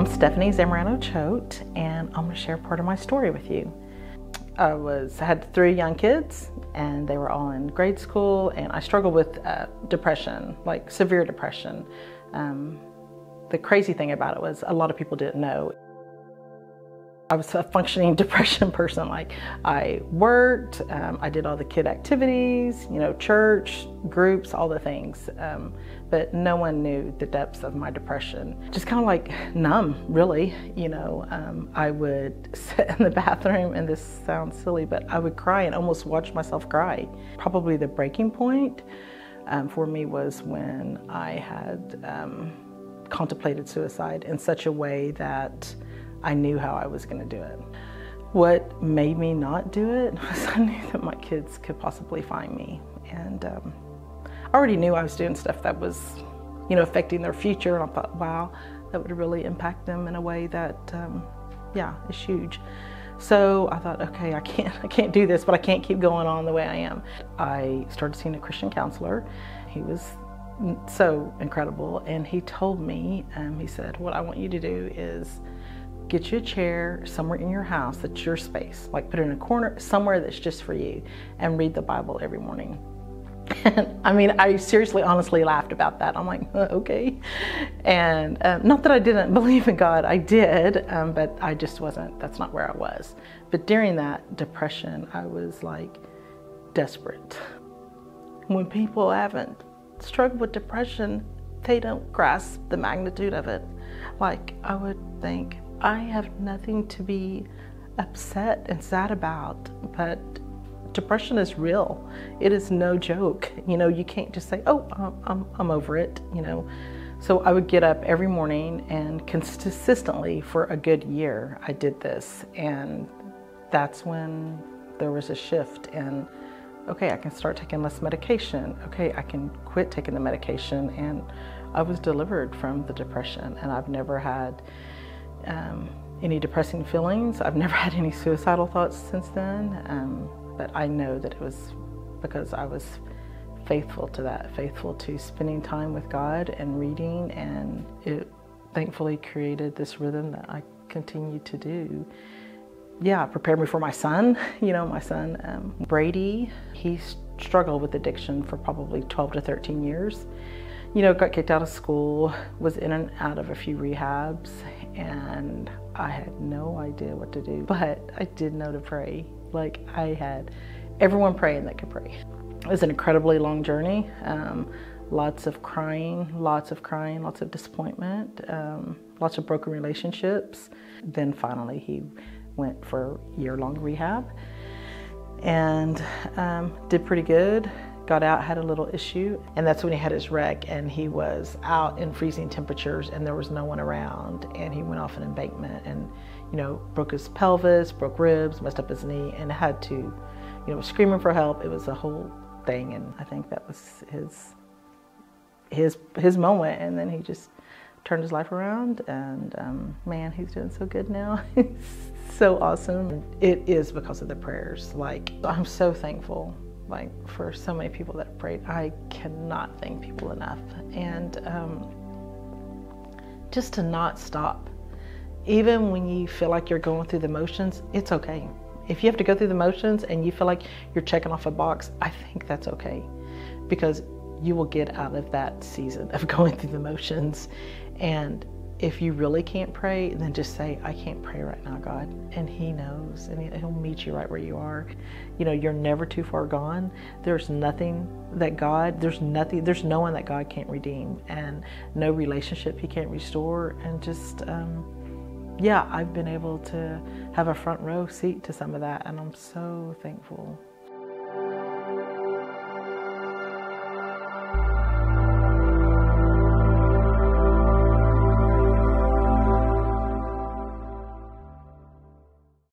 I'm Stephanie Zamorano Choate, and I'm going to share part of my story with you. I had 3 young kids, and they were all in grade school, and I struggled with depression, like severe depression. The crazy thing about it was a lot of people didn't know. I was a functioning depression person. Like, I worked, I did all the kid activities, church, groups, all the things. But no one knew the depths of my depression. Just kind of like numb, really. I would sit in the bathroom, and this sounds silly, but I would cry and almost watch myself cry. Probably the breaking point for me was when I had contemplated suicide in such a way that I knew how I was going to do it. What made me not do it was I knew that my kids could possibly find me. And I already knew I was doing stuff that was, affecting their future. And I thought, wow, that would really impact them in a way that, is huge. So I thought, okay, I can't do this, but I can't keep going on the way I am. I started seeing a Christian counselor. He was so incredible. And he told me, he said, what I want you to do is get you a chair somewhere in your house that's your space, like put it in a corner somewhere that's just for you, and read the Bible every morning. And I seriously, honestly laughed about that. I'm like, okay. And not that I didn't believe in God, I did, but I just wasn't, that's not where I was. But during that depression, I was like desperate. When people haven't struggled with depression, they don't grasp the magnitude of it. Like, I would think, I have nothing to be upset and sad about, but depression is real. It is no joke. You can't just say, oh, I'm over it, So I would get up every morning, and consistently for a good year, I did this. And that's when there was a shift in, okay, I can start taking less medication. Okay, I can quit taking the medication. And I was delivered from the depression, and I've never had any depressing feelings. I've never had any suicidal thoughts since then, but I know that it was because I was faithful to that, faithful to spending time with God and reading, and it thankfully created this rhythm that I continue to do. Yeah, prepared me for my son. My son, Brady, he struggled with addiction for probably 12 to 13 years. Got kicked out of school, was in and out of a few rehabs, and I had no idea what to do. But I did know to pray. Like, I had everyone praying that could pray. It was an incredibly long journey. Lots of crying, lots of disappointment, lots of broken relationships. Then finally he went for year-long rehab and did pretty good. Got out, had a little issue, and that's when he had his wreck, and he was out in freezing temperatures and there was no one around, and he went off an embankment and broke his pelvis, broke ribs, messed up his knee, and had to, was screaming for help. It was a whole thing, and I think that was his moment, and then he just turned his life around, and man, he's doing so good now. It's so awesome. It is because of the prayers. Like, I'm so thankful for so many people that prayed. I cannot thank people enough. And just to not stop. Even when you feel like you're going through the motions, it's okay. If you have to go through the motions and you feel like you're checking off a box, I think that's okay. Because you will get out of that season of going through the motions. And if you really can't pray, then just say, I can't pray right now, God. And He knows, and He'll meet you right where you are. You're never too far gone. There's no one that God can't redeem, and no relationship He can't restore. And just, I've been able to have a front row seat to some of that, and I'm so thankful.